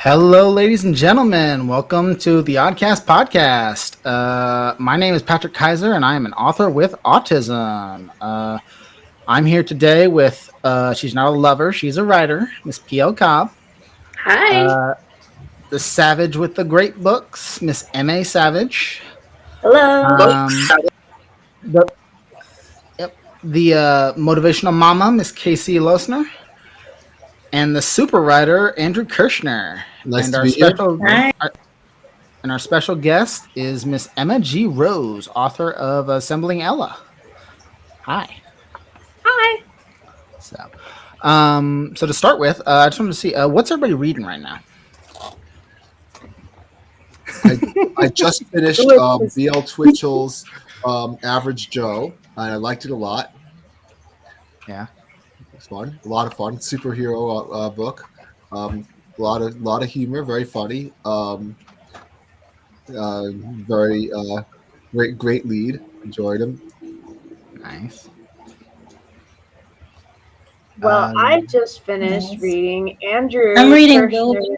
Hello, ladies and gentlemen. Welcome to the OddCast podcast. My name is Patrick Kaiser, and I am an author with autism. I'm here today with, she's not a lover, she's a writer, Miss P.L. Cobb. Hi. The Savage with the Great Books, Miss M.A. Savage. Hello. The, the Motivational Mama, Miss Casey Loesener. And the super writer, Andrew Kirschner. Nice and to our meet you. special Hi. And our special guest is Miss Emma G. Rose, author of Assembling Ella. Hi. Hi. So to start with, I just wanted to see what's everybody reading right now. I just finished B.L. Twitchell's Average Joe, and I liked it a lot. Yeah, it's fun, a lot of fun. Superhero book, a lot of humor, very funny. Very great lead. Enjoyed him. Nice. Well, I just finished reading Andrew. I'm reading Kirschner.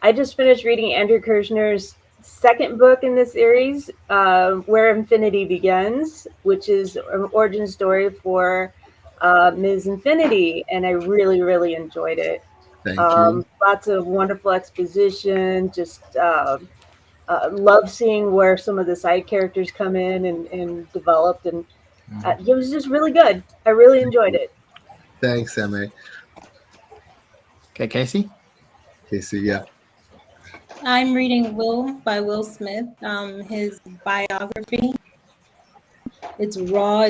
I just finished reading Andrew Kirschner's second book in the series, Where Infinity Begins, which is an origin story for Ms. Infinity, and I really, really enjoyed it. Thank you. Lots of wonderful exposition. Just love seeing where some of the side characters come in and developed, and it was just really good. I really enjoyed it. Thanks, M.A. Okay, Casey? Casey, yeah. I'm reading Will by Will Smith, his biography. It's raw.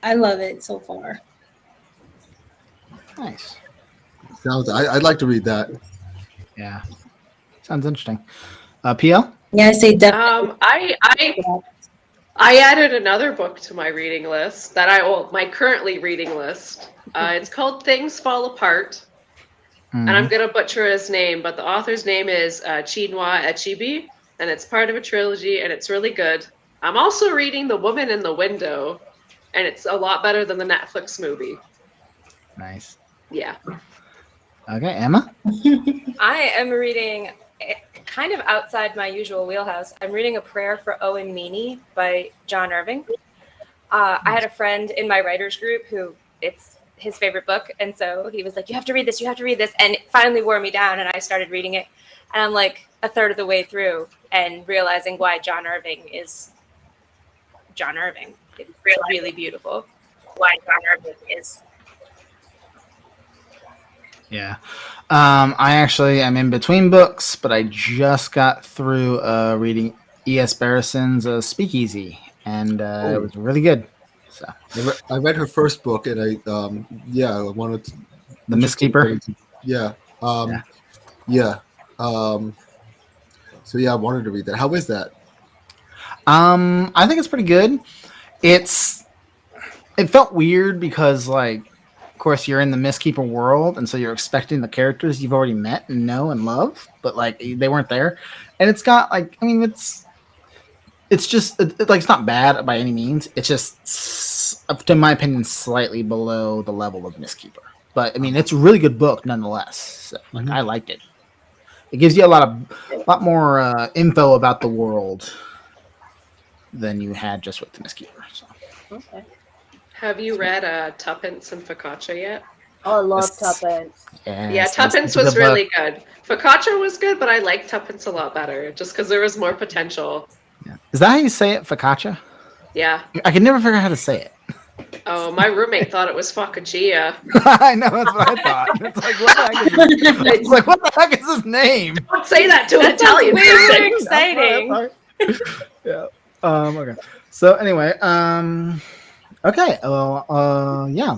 I love it so far. Nice. I'd like to read that. Yeah. Sounds interesting. PL? Yeah, I say definitely. I added another book to my reading list my currently reading list. It's called Things Fall Apart. And I'm going to butcher his name, but the author's name is Chinua Achebe, and it's part of a trilogy, and it's really good. I'm also reading The Woman in the Window, and it's a lot better than the Netflix movie. Nice. Yeah. Okay, Emma? I am reading, kind of outside my usual wheelhouse, I'm reading A Prayer for Owen Meany by John Irving. I had a friend in my writers group who it's his favorite book, and so he was like, you have to read this, and it finally wore me down, and I started reading it, and I'm like a third of the way through and realizing why John Irving is John Irving. It's really beautiful. Why John Irving is. Yeah. I'm in between books, but I just got through reading E.S. Barrison's Speakeasy, and it was really good. So I read her first book, and I wanted to. The Mistkeeper. Yeah. So I wanted to read that. How is that? I think it's pretty good. It felt weird because, like, of course, you're in the Mistkeeper world, and so you're expecting the characters you've already met and know and love, but like they weren't there. And it's got it's just it's not bad by any means. It's just, in my opinion, slightly below the level of Mistkeeper. But I mean, it's a really good book nonetheless. So, I liked it. It gives you a lot more info about the world than you had just with the Mistkeeper. So. Okay. Have you read Tuppence and Focaccia yet? Oh, I love Tuppence. Yeah, Tuppence was really good. Focaccia was good, but I liked Tuppence a lot better just because there was more potential. Yeah. Is that how you say it, focaccia? Yeah. I can never figure out how to say it. Oh, my roommate thought it was focaccia. I know, that's what I thought. It's like, what the heck is his name? Don't say that to an Italian Very person. exciting. Yeah. Okay. So anyway, okay. Well,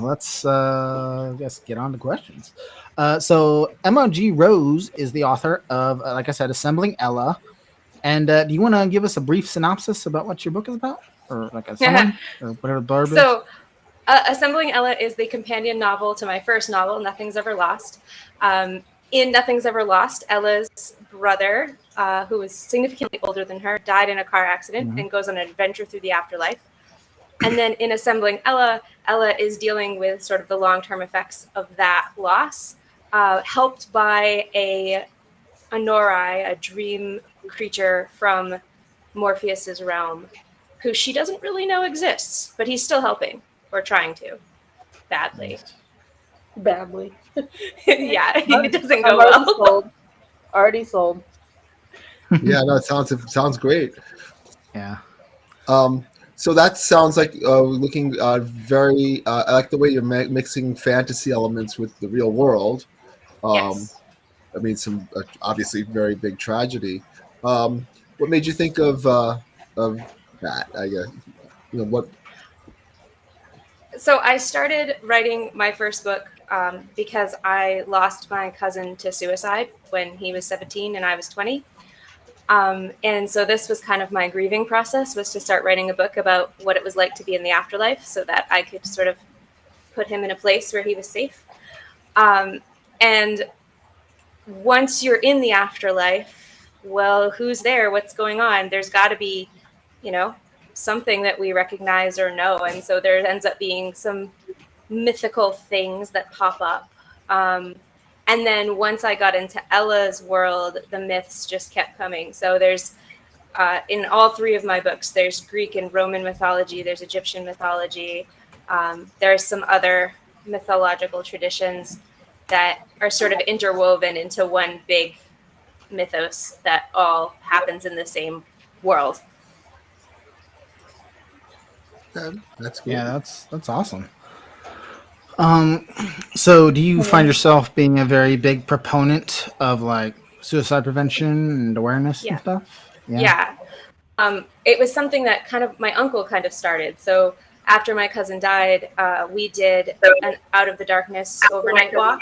let's guess get on to questions. So Emma G. Rose is the author of, like I said, Assembling Ella. And do you want to give us a brief synopsis about what your book is about? Or like a summary? Or whatever Barb is? So, Assembling Ella is the companion novel to my first novel, Nothing's Ever Lost. In Nothing's Ever Lost, Ella's brother, who is significantly older than her, died in a car accident and goes on an adventure through the afterlife. And then in Assembling Ella, Ella is dealing with sort of the long-term effects of that loss. helped by a Norai, a dream creature from Morpheus's realm, who she doesn't really know exists, but he's still helping, or trying to, badly. Badly. Yeah, it doesn't go I'm already well. sold. Already sold. Yeah, no, it sounds great. Yeah. So that sounds like looking very. I like the way you're mixing fantasy elements with the real world. Yes. I mean, some obviously very big tragedy. What made you think of that? I guess what. So I started writing my first book because I lost my cousin to suicide when he was 17 and I was 20. And so this was kind of my grieving process, was to start writing a book about what it was like to be in the afterlife so that I could sort of put him in a place where he was safe. And once you're in the afterlife, well, who's there? What's going on? There's got to be, something that we recognize or know. And so there ends up being some mythical things that pop up. And then once I got into Ella's world, the myths just kept coming. So there's, in all three of my books, there's Greek and Roman mythology, there's Egyptian mythology, there's some other mythological traditions that are sort of interwoven into one big mythos that all happens in the same world. That's cool. Yeah, that's awesome. So do you find yourself being a very big proponent of like suicide prevention and awareness and stuff? Yeah. It was something that my uncle kind of started. So after my cousin died, we did an Out of the Darkness overnight walk,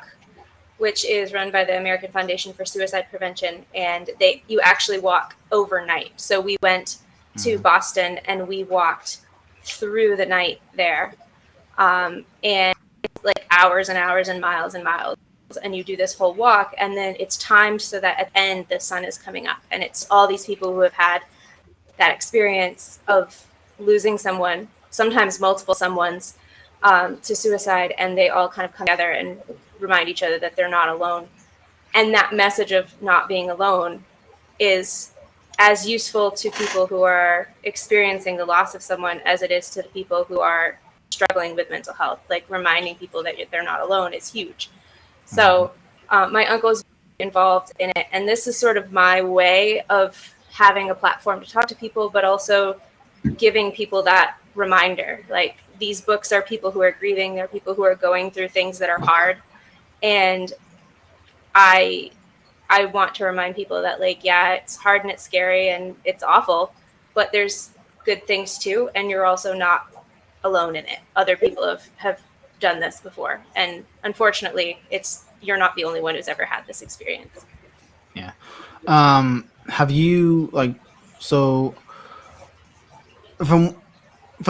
which is run by the American Foundation for Suicide Prevention. And you actually walk overnight. So we went to Boston and we walked through the night there. And like hours and hours and miles, and you do this whole walk, and then it's timed so that at the end the sun is coming up, and it's all these people who have had that experience of losing someone, sometimes multiple someones, to suicide, and they all kind of come together and remind each other that they're not alone. And that message of not being alone is as useful to people who are experiencing the loss of someone as it is to the people who are struggling with mental health. Like, reminding people that they're not alone is huge. So my uncle's involved in it, and this is sort of my way of having a platform to talk to people, but also giving people that reminder. Like, these books are people who are grieving, they're people who are going through things that are hard, and I want to remind people that, like, yeah, it's hard and it's scary and it's awful, but there's good things too, and you're also not alone in it. Other people have done this before, and unfortunately you're not the only one who's ever had this experience. Yeah. Have you so from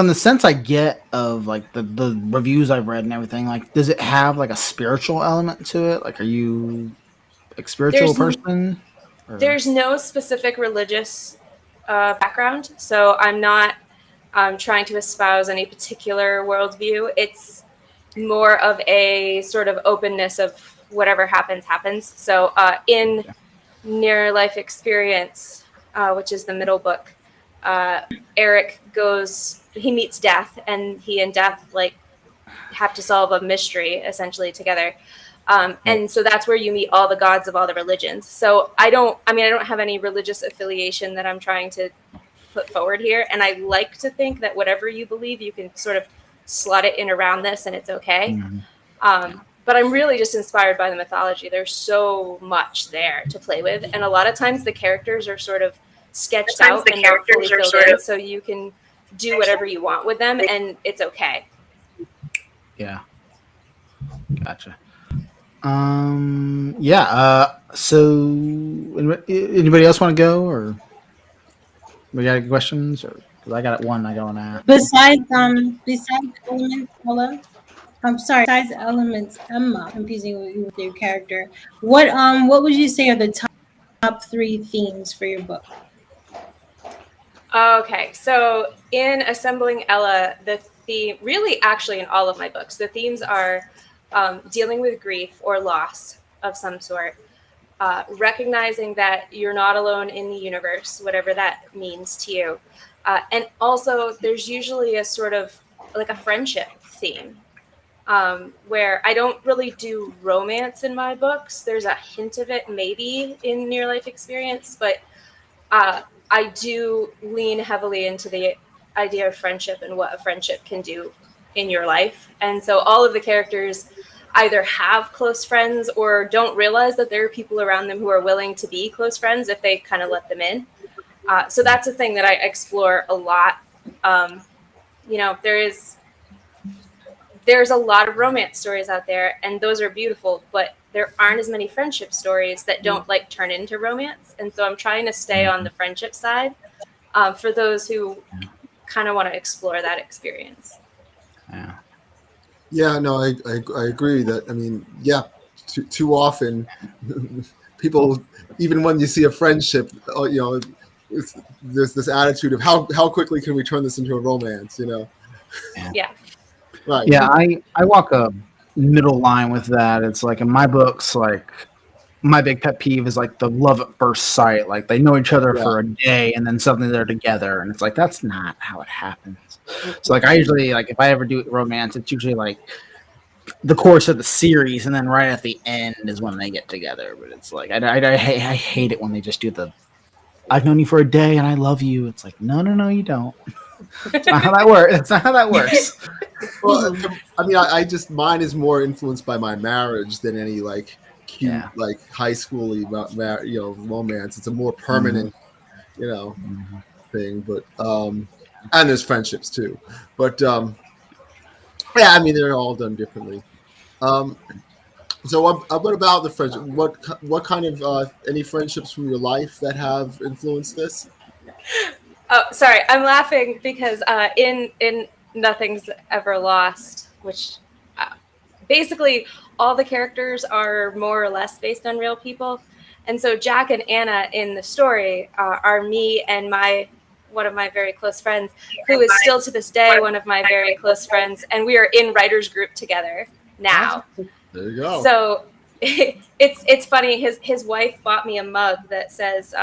the sense I get of like the reviews I've read and everything, like, does it have like a spiritual element to it? Like, are you a spiritual person? There's no specific religious background, so I'm not trying to espouse any particular worldview. It's more of a sort of openness of whatever happens. So in Near Life Experience, which is the middle book, Eric he meets Death, and he and Death have to solve a mystery essentially together. And so that's where you meet all the gods of all the religions. So I don't have any religious affiliation that I'm trying to put forward here. And I like to think that whatever you believe, you can sort of slot it in around this and it's okay. But I'm really just inspired by the mythology. There's so much there to play with. And a lot of times the characters are sort of sketched out and not fully filled in. So you can do whatever you want with them and it's okay. Yeah. Gotcha. So anybody else want to go, or we got any questions, or because I got one I want to ask. Besides elements, Ella, besides elements, Emma, confusing you with your character. What would you say are the top 3 themes for your book? Okay, so in Assembling Ella, the theme, really actually in all of my books, the themes are dealing with grief or loss, of some sort. Recognizing that you're not alone in the universe, whatever that means to you. And also, there's usually a sort of like a friendship theme, where I don't really do romance in my books. There's a hint of it maybe in near life experience, but I do lean heavily into the idea of friendship and what a friendship can do in your life. And so all of the characters either have close friends or don't realize that there are people around them who are willing to be close friends if they kind of let them in. So that's a thing that I explore a lot. There's a lot of romance stories out there, and those are beautiful, but there aren't as many friendship stories that don't like turn into romance. And so I'm trying to stay on the friendship side for those who kind of want to explore that experience. Yeah. Yeah, no, I agree that, I mean, yeah, too often people, even when you see a friendship, you know, there's this attitude of how quickly can we turn this into a romance, you know? Yeah. Right. Yeah, I walk a middle line with that. It's like in my books, like my big pet peeve is like the love at first sight. Like they know each other for a day and then suddenly they're together, and it's like that's not how it happens. So like I usually, like if I ever do romance, it's usually like the course of the series, and then right at the end is when they get together. But it's like I hate it when they just do the I've known you for a day and I love you. It's like no you don't. That's not how that works. That's not how that works. Well, I mean, I just, mine is more influenced by my marriage than any like cute like high schooly romance. It's a more permanent thing. But and there's friendships too. But yeah, I mean they're all done differently. So what about the friendship? What kind of any friendships from your life that have influenced this? Oh, sorry. I'm laughing because in Nothing's Ever Lost, which basically all the characters are more or less based on real people. And so Jack and Anna in the story are me and one of my very close friends, who is still to this day one of my very close friends. And we are in writers group together now. There you go. So it's funny. His wife bought me a mug that says,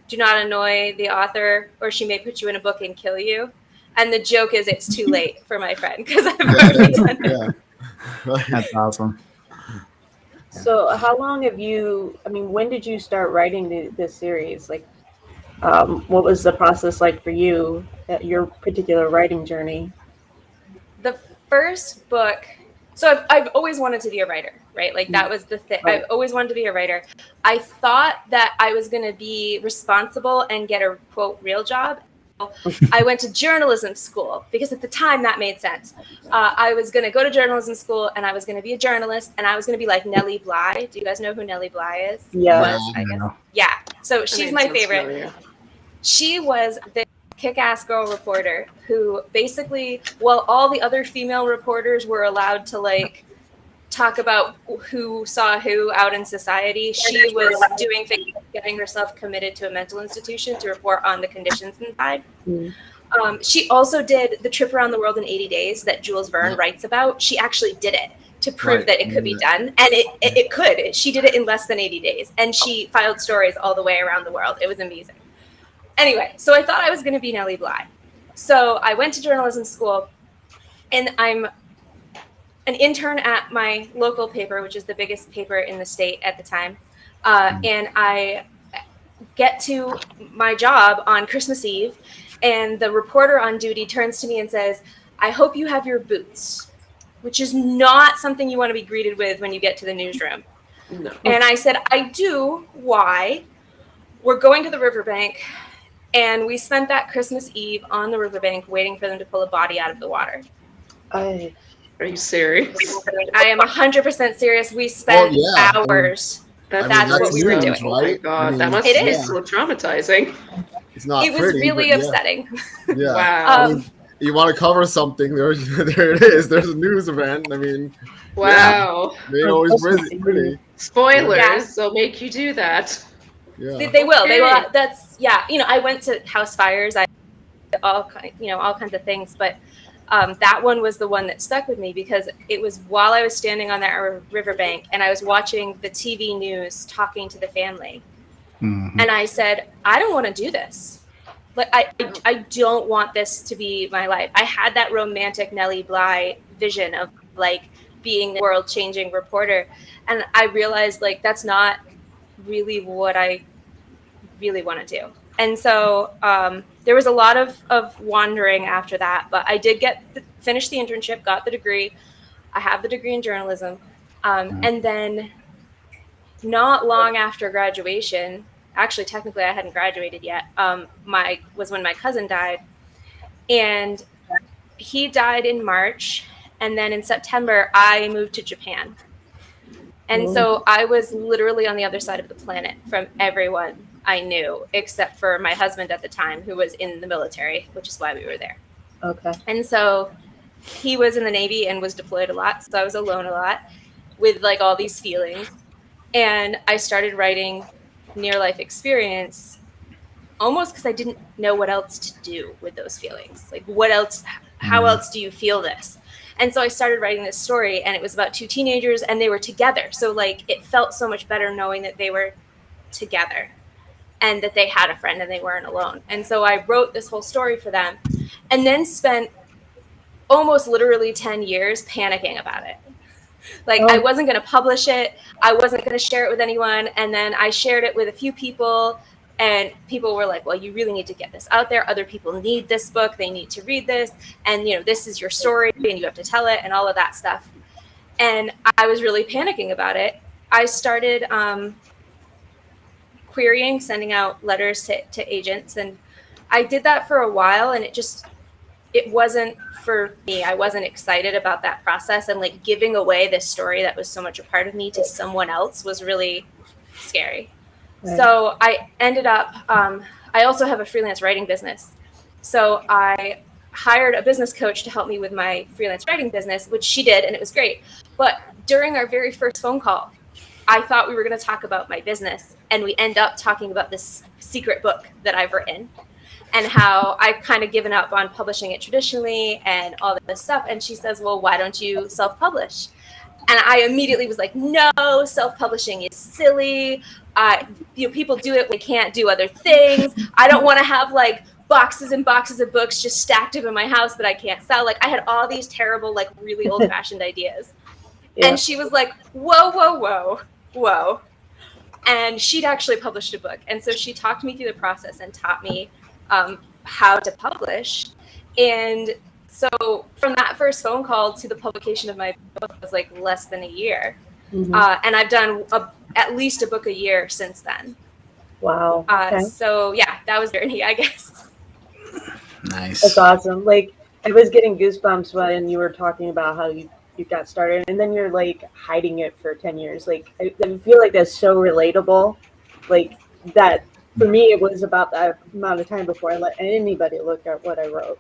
"Do not annoy the author, or she may put you in a book and kill you." And the joke is it's too late for my friend because I've already done it. Yeah. That's awesome. So how long have you, I mean, when did you start writing this series? Like, what was the process like for you at your particular writing journey? The first book, so I've always wanted to be a writer, right? Like that was the thing. I've always wanted to be a writer. I thought that I was going to be responsible and get a quote real job. I went to journalism school because at the time that made sense. I was going to go to journalism school and I was going to be a journalist and I was going to be like Nellie Bly. Do you guys know who Nellie Bly is? Yeah. I guess. Yeah. So she's my favorite. Familiar. She was the kick-ass girl reporter who basically, while all the other female reporters were allowed to like talk about who saw who out in society, she was doing things like getting herself committed to a mental institution to report on the conditions inside. She also did the trip around the world in 80 days that Jules Verne writes about. She actually did it to prove that it could be done, and it could. She did it in less than 80 days, and she filed stories all the way around the world. It was amazing. Anyway, so I thought I was going to be Nellie Bly. So I went to journalism school, and I'm an intern at my local paper, which is the biggest paper in the state at the time. And I get to my job on Christmas Eve, and the reporter on duty turns to me and says, "I hope you have your boots," which is not something you want to be greeted with when you get to the newsroom. No. And I said, "I do. Why?" "We're going to the riverbank." And we spent that Christmas Eve on the riverbank waiting for them to pull a body out of the water. Are you serious? I am 100% serious. We spent hours. That's what we were doing. Right? Oh my God, that must be so traumatizing. It's not. It was pretty, really upsetting. Yeah. Wow. I mean, you want to cover something? There it is. There's a news event. I mean. Wow. They always pretty. Spoilers. They'll make you do that. Yeah. They will. They will. That's I went to house fires. I all kinds of things, but That one was the one that stuck with me because it was while I was standing on that riverbank and I was watching the TV news talking to the family. Mm-hmm. And I said, I don't want to do this. Like, I don't want this to be my life. I had that romantic Nellie Bly vision of like being a world-changing reporter. And I realized like that's not really what I really want to do. And so there was a lot of wandering after that, but I did finish the internship, got the degree. I have the degree in journalism. And then not long after graduation, actually, technically I hadn't graduated yet, was when my cousin died. And he died in March. And then in September, I moved to Japan. And so I was literally on the other side of the planet from everyone I knew, except for my husband at the time, who was in the military, which is why we were there. Okay. And so he was in the Navy and was deployed a lot. So I was alone a lot with like all these feelings. And I started writing near life experience almost because I didn't know what else to do with those feelings. Like what else, how else do you feel this? And so I started writing this story, and it was about two teenagers and they were together. So like it felt so much better knowing that they were together and that they had a friend and they weren't alone. And so I wrote this whole story for them and then spent almost literally 10 years panicking about it. Like I wasn't going to publish it. I wasn't going to share it with anyone. And then I shared it with a few people, and people were like, well, you really need to get this out there. Other people need this book. They need to read this. And, you know, this is your story and you have to tell it and all of that stuff. And I was really panicking about it. I started querying, sending out letters to agents. And I did that for a while, and it wasn't for me. I wasn't excited about that process, and like giving away this story that was so much a part of me to someone else was really scary. Right. So I ended up, I also have a freelance writing business. So I hired a business coach to help me with my freelance writing business, which she did, and it was great. But during our very first phone call, I thought we were going to talk about my business, and we end up talking about this secret book that I've written and how I've kind of given up on publishing it traditionally and all this stuff. And she says, well, why don't you self-publish? And I immediately was like, no, self-publishing is silly. People do it. We can't do other things. I don't want to have like boxes and boxes of books just stacked up in my house that I can't sell. Like I had all these terrible, like really old-fashioned ideas. Yeah. And she was like, whoa, whoa, whoa, whoa. And she'd actually published a book. And so she talked me through the process and taught me how to publish. And so from that first phone call to the publication of my book was like less than a year. Mm-hmm. And I've done at least a book a year since then. Wow. Okay. So yeah, that was journey, I guess. Nice. That's awesome. Like I was getting goosebumps when you were talking about how you got started, and then you're like hiding it for 10 years. Like I feel like that's so relatable. Like that for me, it was about that amount of time before I let anybody look at what I wrote.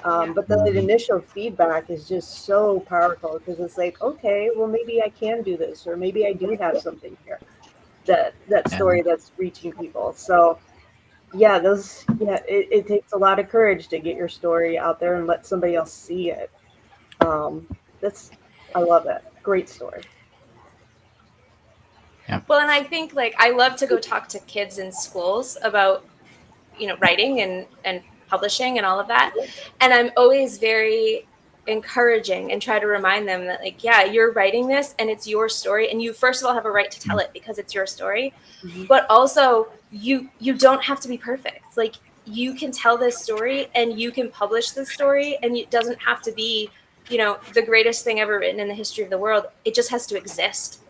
But the initial feedback is just so powerful because it's like, okay, well, maybe I can do this, or maybe I do have something here, that story that's reaching people. So yeah, it takes a lot of courage to get your story out there and let somebody else see it. I love it. Great story. Yeah. Well, and I think like I love to go talk to kids in schools about, writing and publishing and all of that. And I'm always very encouraging and try to remind them that like, yeah, you're writing this and it's your story. And you first of all have a right to tell it because it's your story, but also you don't have to be perfect. Like you can tell this story and you can publish this story, and it doesn't have to be, the greatest thing ever written in the history of the world. It just has to exist.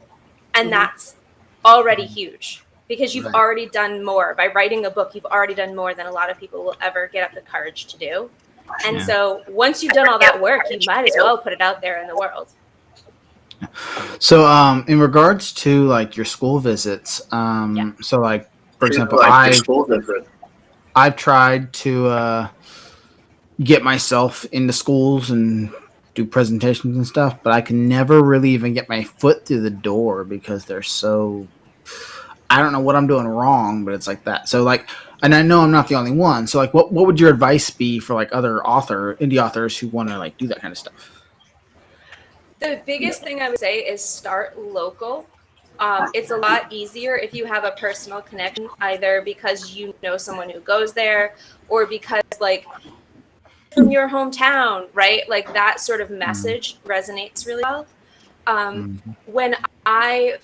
And that's already huge. Because you've already done more. By writing a book, you've already done more than a lot of people will ever get up the courage to do. And so once you've done all that work, you might as well put it out there in the world. So in regards to like your school visits, so like, for example, I've tried to get myself into schools and do presentations and stuff, but I can never really even get my foot through the door because they're so... I don't know what I'm doing wrong, but it's like that. So like, and I know I'm not the only one. So, like, what would your advice be for like other indie authors who want to like do that kind of stuff? The biggest thing I would say is start local. It's a lot easier if you have a personal connection, either because you know someone who goes there, or because like from your hometown, right? Like that sort of message resonates really well. When I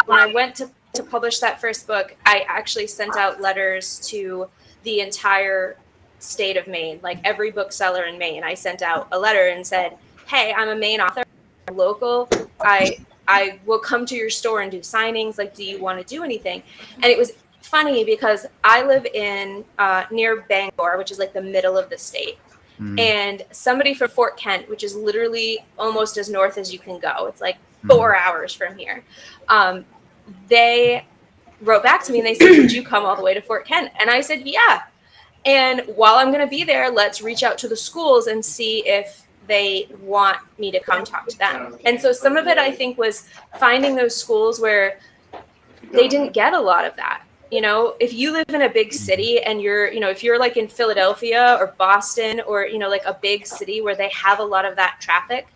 went to publish that first book, I actually sent out letters to the entire state of Maine, like every bookseller in Maine. I sent out a letter and said, "Hey, I'm a Maine author, I'm local. I will come to your store and do signings. Like, do you want to do anything?" And it was funny because I live in near Bangor, which is like the middle of the state. And somebody from Fort Kent, which is literally almost as north as you can go, it's like 4 hours from here. They wrote back to me and they said, "Would you come all the way to Fort Kent?" And I said, "Yeah." And while I'm going to be there, let's reach out to the schools and see if they want me to come talk to them. And so some of it, I think, was finding those schools where they didn't get a lot of that. You know, if you live in a big city and if you're like in Philadelphia or Boston or, like a big city where they have a lot of that traffic,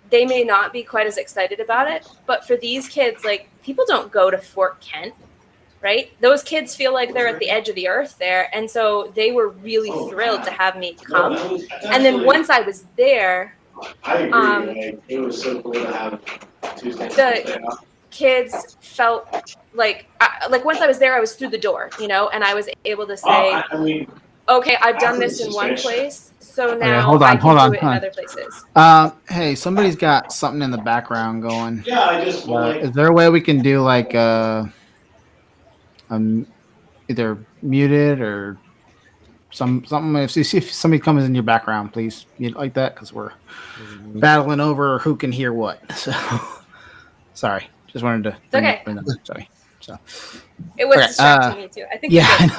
they may not be quite as excited about it. But for these kids, like, people don't go to Fort Kent, right? Those kids feel like they're at the edge of the earth there. And so they were really thrilled to have me come. And then once I was there, it was so cool to have the kids felt like once I was there, I was through the door, and I was able to say, okay, I've done this in one place, so now I can do it in other places. Hey, somebody's got something in the background going. Yeah, I just is there a way we can do like either muted or something? If somebody comes in your background, please mute like that, because we're battling over who can hear what. So sorry, just wanted to bring that. Sorry. So it was distracting me too. I think. Yeah.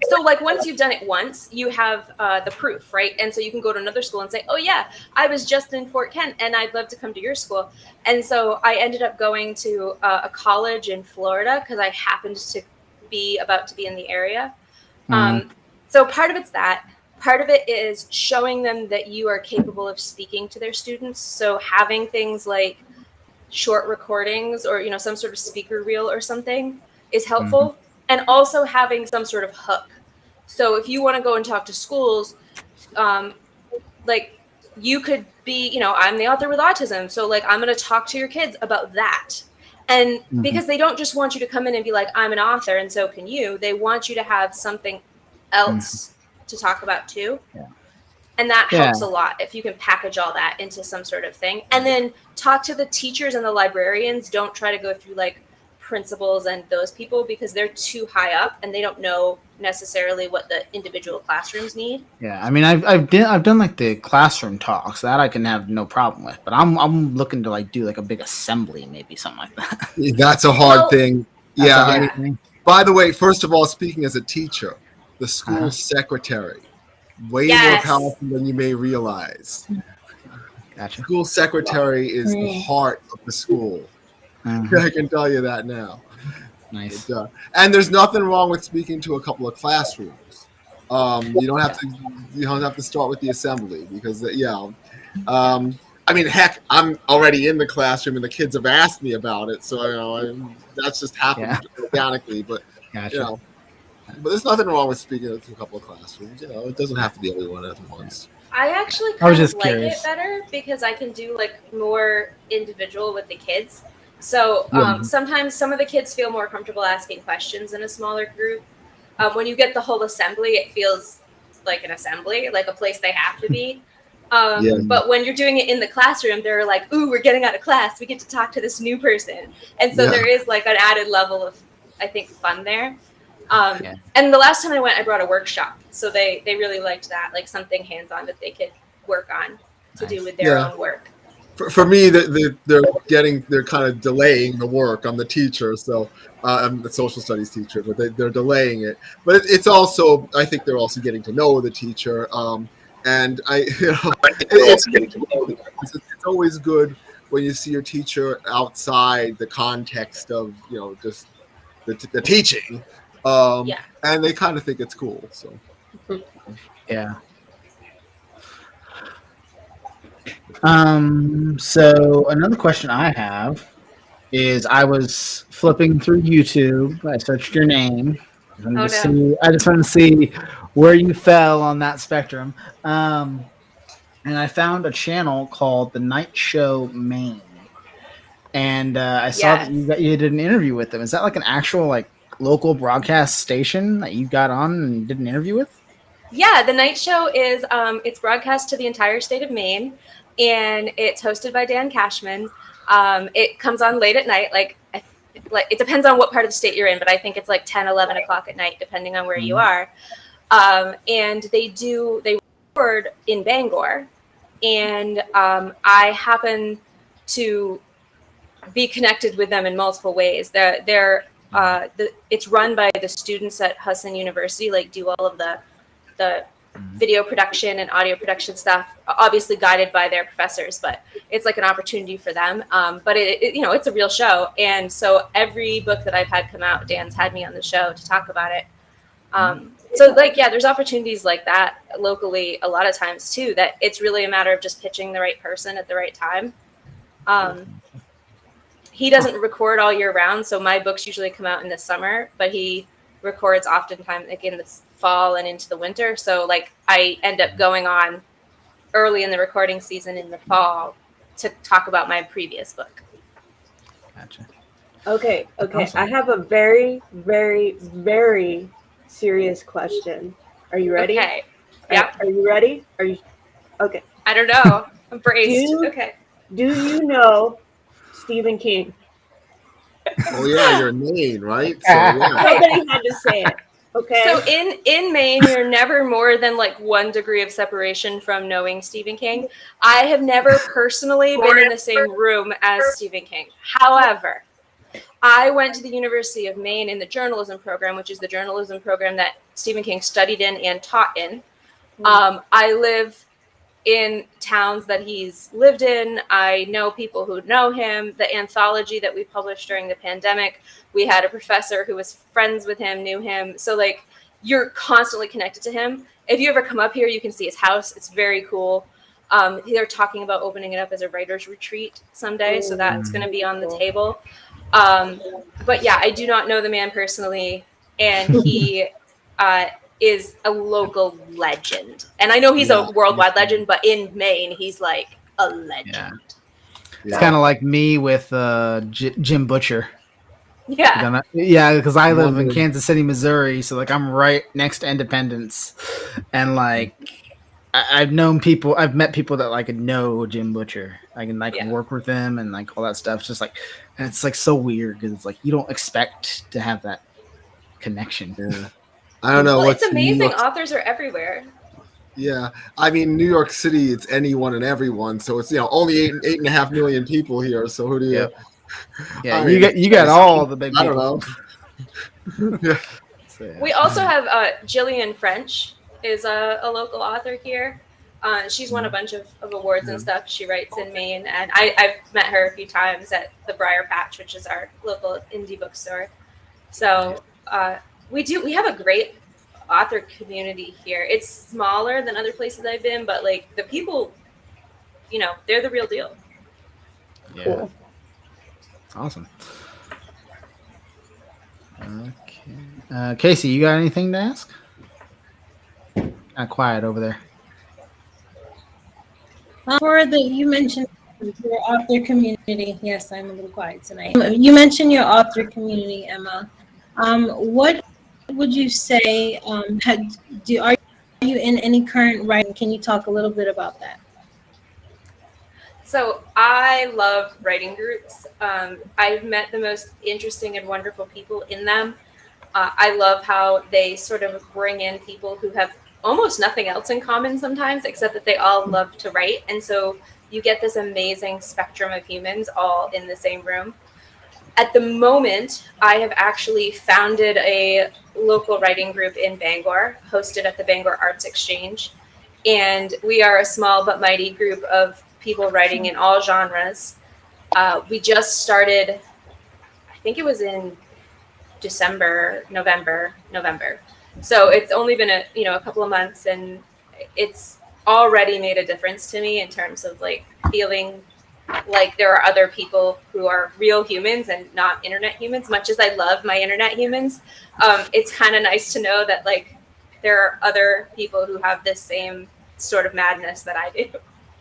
So like once you've done it once, you have the proof, right? And so you can go to another school and say, "Oh yeah, I was just in Fort Kent and I'd love to come to your school." And so I ended up going to a college in Florida because I happened to be about to be in the area. So part of it's that. Part of it is showing them that you are capable of speaking to their students. So having things like short recordings or, some sort of speaker reel or something is helpful. And also having some sort of hook. So if you want to go and talk to schools, like you could be, I'm the author with autism. So like, I'm going to talk to your kids about that. And because they don't just want you to come in and be like, I'm an author and so can you, they want you to have something else to talk about too. Yeah. And that helps a lot if you can package all that into some sort of thing. And then talk to the teachers and the librarians. Don't try to go through like principals and those people because they're too high up and they don't know necessarily what the individual classrooms need. Yeah, I mean, I've done like the classroom talks that I can have no problem with, but I'm looking to like do like a big assembly, maybe something like that. That's a hard thing. Yeah. By the way, first of all, speaking as a teacher, the school secretary, way more powerful than you may realize. Gotcha. School secretary is the heart of the school. I can tell you that now. Nice. And there's nothing wrong with speaking to a couple of classrooms. You don't have to start with the assembly because I mean, heck, I'm already in the classroom and the kids have asked me about it, so that's just happened organically. But but there's nothing wrong with speaking to a couple of classrooms. It doesn't have to be everyone at once. I actually kind of like it better because I can do like more individual with the kids. So sometimes some of the kids feel more comfortable asking questions in a smaller group. When you get the whole assembly, it feels like an assembly, like a place they have to be. But when you're doing it in the classroom, they're like, "Ooh, we're getting out of class. We get to talk to this new person." And so there is like an added level of, I think, fun there. And the last time I went, I brought a workshop. So they really liked that, like something hands-on that they could work on to do with their own work. For me, they're kind of delaying the work. I'm the teacher, so I'm the social studies teacher, but they're delaying it. But it's also, I think they're also getting to know the teacher. And it's always good when you see your teacher outside the context of just the teaching, Yeah. And they kind of think it's cool. So Yeah. So another question I have is I was flipping through YouTube. I searched your name. Oh, no. I just wanted to see where you fell on that spectrum. And I found a channel called The Night Show Maine. And I saw that you did an interview with them. Is that like an actual like local broadcast station that you got on and did an interview with? Yeah, the night show is it's broadcast to the entire state of Maine, and it's hosted by Dan Cashman. It comes on late at night, like it depends on what part of the state you're in, but I think it's like 10, 11 o'clock at night, depending on where you are. And they record in Bangor, and I happen to be connected with them in multiple ways. It's run by the students at Hudson University, like do all of the video production and audio production stuff, obviously guided by their professors, but it's like an opportunity for them. But it's a real show. And so every book that I've had come out, Dan's had me on the show to talk about it. So there's opportunities like that locally a lot of times too, that it's really a matter of just pitching the right person at the right time. He doesn't record all year round, so my books usually come out in the summer, but he records oftentimes like in the fall and into the winter. So like I end up going on early in the recording season in the fall to talk about my previous book. Gotcha. Okay. Awesome. I have a very, very, very serious question. Are you ready? Okay. Yeah. Are you ready? Are you okay? I don't know. I'm braced. Okay. Do you know Stephen King? Oh yeah, you're in Maine, right? So yeah. Nobody had to say it. Okay. So in Maine, you're never more than like 1 degree of separation from knowing Stephen King. I have never personally been in the same room as Stephen King. However, I went to the University of Maine in the journalism program, which is the journalism program that Stephen King studied in and taught in. I live in towns that he's lived in. I know people who know him. The anthology that we published during the pandemic, we had a professor who was friends with him, knew him. So like you're constantly connected to him. If you ever come up here, you can see his house. It's very cool. They're talking about opening it up as a writer's retreat someday. So that's going to be on the table. But yeah, I do not know the man personally. And he is a local legend. And I know he's a worldwide legend, but in Maine, he's like a legend. Yeah. It's kind of like me with Jim Butcher. Yeah. Yeah, because I live in Kansas City, Missouri, so like I'm right next to Independence, and like I've met people that like know Jim Butcher. I can like work with them and like all that stuff. It's just like, and it's like so weird because it's like you don't expect to have that connection. Yeah. I don't know. Well, it's amazing. Authors are everywhere. Yeah, I mean, New York City, it's anyone and everyone. So it's only 8.5 million people here. So who do you? Yeah, you got all the big people. I don't know. Yeah. So, yeah. We also have Jillian French is a local author here. She's won a bunch of awards and stuff. She writes in Maine, and I've met her a few times at the Briar Patch, which is our local indie bookstore. So we have a great author community here. It's smaller than other places I've been, but like the people, they're the real deal. Yeah. Cool. Awesome. Okay. Casey, you got anything to ask? Quiet over there. You mentioned your author community. Yes, I'm a little quiet tonight. You mentioned your author community, Emma. What would you say? Are you in any current writing? Can you talk a little bit about that? So I love writing groups. I've met the most interesting and wonderful people in them. I love how they sort of bring in people who have almost nothing else in common sometimes, except that they all love to write. And so you get this amazing spectrum of humans all in the same room. At the moment, I have actually founded a local writing group in Bangor, hosted at the Bangor Arts Exchange. And we are a small but mighty group of people writing in all genres. We just started, I think it was in December, November. So it's only been a couple of months, and it's already made a difference to me in terms of like feeling like there are other people who are real humans and not internet humans. Much as I love my internet humans, it's kind of nice to know that like there are other people who have this same sort of madness that I do.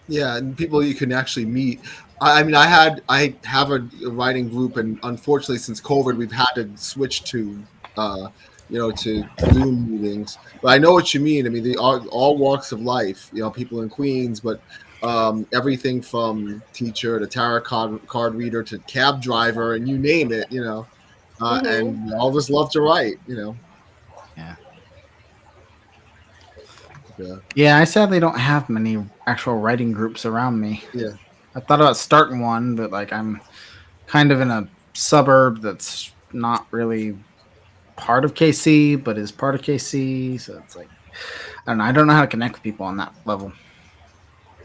Yeah, and people you can actually meet. I mean, I have a writing group, and unfortunately, since COVID, we've had to switch to to Zoom meetings. But I know what you mean. I mean, all walks of life. People in Queens, but everything from teacher to tarot card reader to cab driver, and you name it. And we all just love to write. Yeah. Yeah. Yeah, I sadly don't have many actual writing groups around me. Yeah. I thought about starting one, but like I'm kind of in a suburb that's not really part of KC, but is part of KC. So it's like I don't know how to connect with people on that level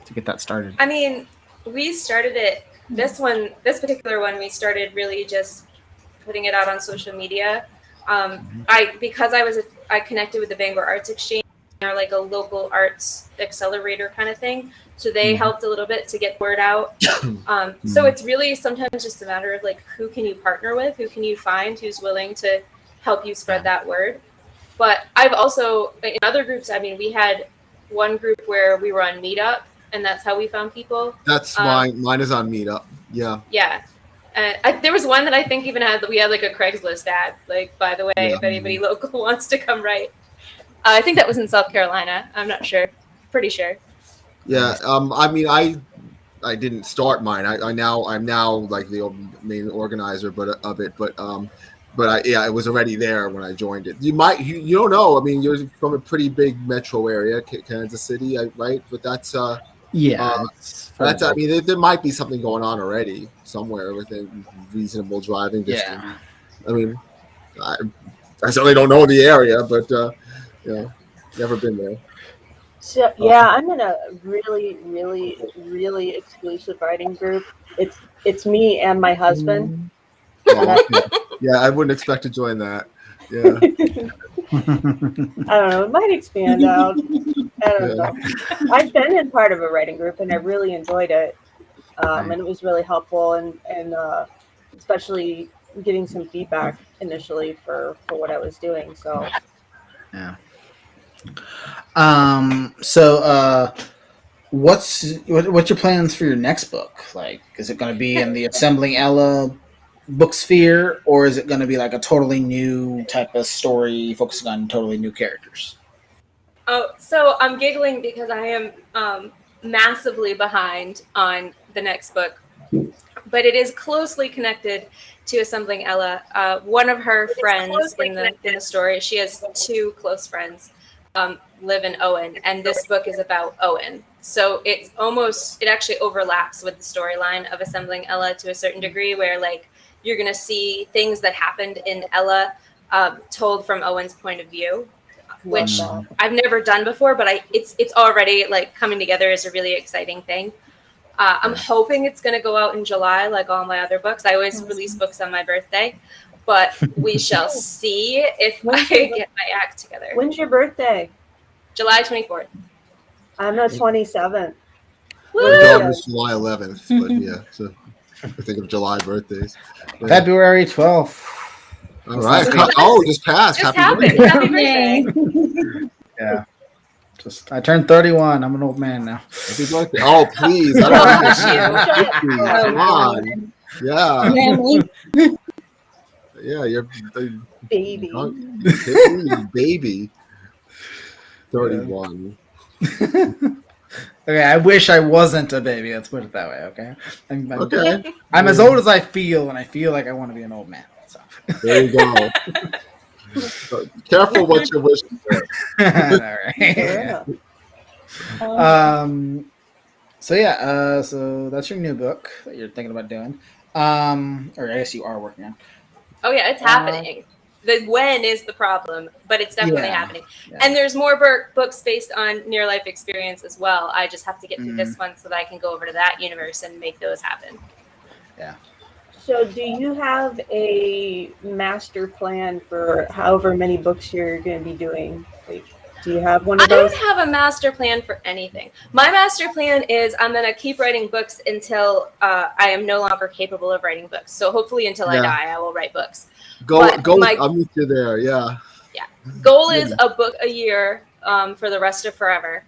to get that started. I mean, we started it. This particular one, we started really just putting it out on social media. I connected with the Bangor Arts Exchange. They're like a local arts accelerator kind of thing. So they helped a little bit to get word out. So it's really sometimes just a matter of like, who can you partner with? Who can you find who's willing to help you spread that word? But I've also, in other groups, I mean, we had one group where we were on Meetup, and that's how we found people. That's mine is on Meetup. Yeah. Yeah. There was one that I think even we had like a Craigslist ad, like, by the way, if anybody local wants to come write. I think that was in South Carolina. I'm not sure. Pretty sure. Yeah. I mean, I didn't start mine. I'm now like the main organizer, but I was already there when I joined it. You don't know. I mean, you're from a pretty big metro area, Kansas City, right? But that's I mean, there might be something going on already somewhere within reasonable driving distance. Yeah. I mean, I certainly don't know the area, but never been there. So yeah, I'm in a really, really, really exclusive writing group. It's me and my husband. Yeah, I wouldn't expect to join that. Yeah. I don't know. It might expand out. I don't know. I've been in part of a writing group, and I really enjoyed it. And it was really helpful, and especially getting some feedback initially for what I was doing. So yeah. So what's your plans for your next book? Like, is it going to be in the Assembling Ella book sphere, or is it going to be like a totally new type of story focusing on totally new characters? Oh, so I'm giggling because I am massively behind on the next book, but it is closely connected to Assembling Ella. One of her friends in the story, she has two close friends, live in Owen, and this book is about Owen. So it actually overlaps with the storyline of Assembling Ella to a certain degree, where like you're going to see things that happened in Ella told from Owen's point of view, which I've never done before, but it's already like coming together as a really exciting thing. I'm hoping it's going to go out in July, like all my other books. I always release books on my birthday, but we shall see if I get my act together. When's your birthday? July 24th. I'm the 27th. My daughter's July 11th, but yeah, so I think of July birthdays. Yeah. February 12th. All right. Just passed. Happy birthday. Happy birthday. Yeah. I turned 31. I'm an old man now. Happy birthday. Oh, please. I don't want to Come on. Yeah. Yeah, you're baby. Baby. 31. Okay, I wish I wasn't a baby. Let's put it that way, okay? Okay. I'm as old as I feel, and I feel like I want to be an old man. So. There you go. Careful what you're wishing for. All right. So that's your new book that you're thinking about doing. Or I guess you are working on. Oh yeah, it's happening. The when is the problem, but it's definitely happening. Yeah. And there's more books based on near life experience as well. I just have to get through this one so that I can go over to that universe and make those happen. Yeah. So, do you have a master plan for however many books you're going to be doing? Like, do you have one I of those? don't have a master plan for anything. My master plan is I'm going to keep writing books until I am no longer capable of writing books. So hopefully until I die, I will write books. Go. My I'm with you there. Yeah. goal is a book a year for the rest of forever.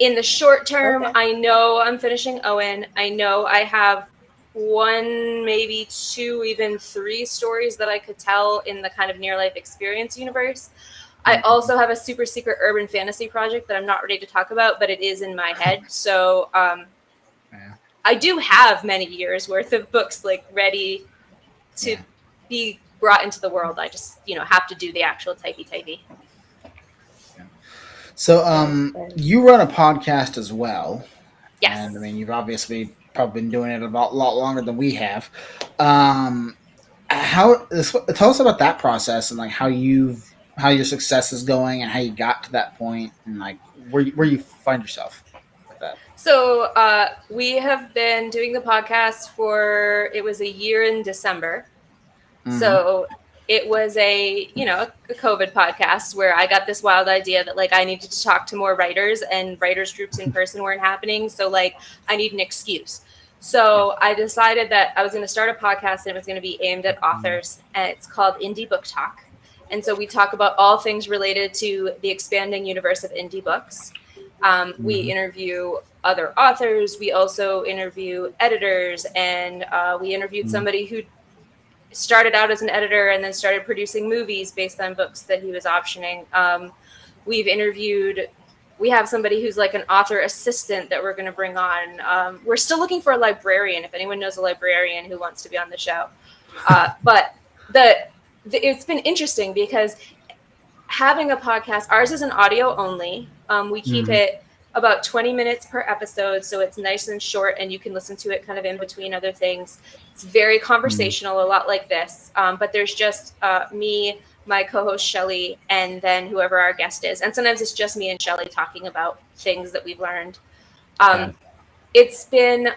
In the short term, Okay. I know I'm finishing Owen. I know I have 1, maybe 2, even 3 stories that I could tell in the kind of near life experience universe. I also have a super secret urban fantasy project that I'm not ready to talk about, but it is in my head. So I do have many years worth of books like ready to be brought into the world. I just, have to do the actual typey. So, you run a podcast as well. Yes. And I mean, you've obviously probably been doing it a lot longer than we have. Tell us about that process and like how your success is going and how you got to that point and like where you find yourself with that. So we have been doing the podcast it was a year in December. Mm-hmm. So it was a COVID podcast where I got this wild idea that like I needed to talk to more writers and writers groups in person weren't happening. So like I need an excuse. So I decided that I was going to start a podcast and it was going to be aimed at authors, and it's called Indie Book Talk. And so we talk about all things related to the expanding universe of indie books. We interview other authors. We also interview editors, and we interviewed somebody who started out as an editor and then started producing movies based on books that he was optioning. We have somebody who's like an author assistant that we're going to bring on. We're still looking for a librarian, if anyone knows a librarian who wants to be on the show. But it's been interesting because having a podcast, ours is an audio only. We keep it about 20 minutes per episode, so it's nice and short and you can listen to it kind of in between other things. It's very conversational, a lot like this, but there's just me, my co-host Shelly, and then whoever our guest is. And sometimes it's just me and Shelly talking about things that we've learned. It's been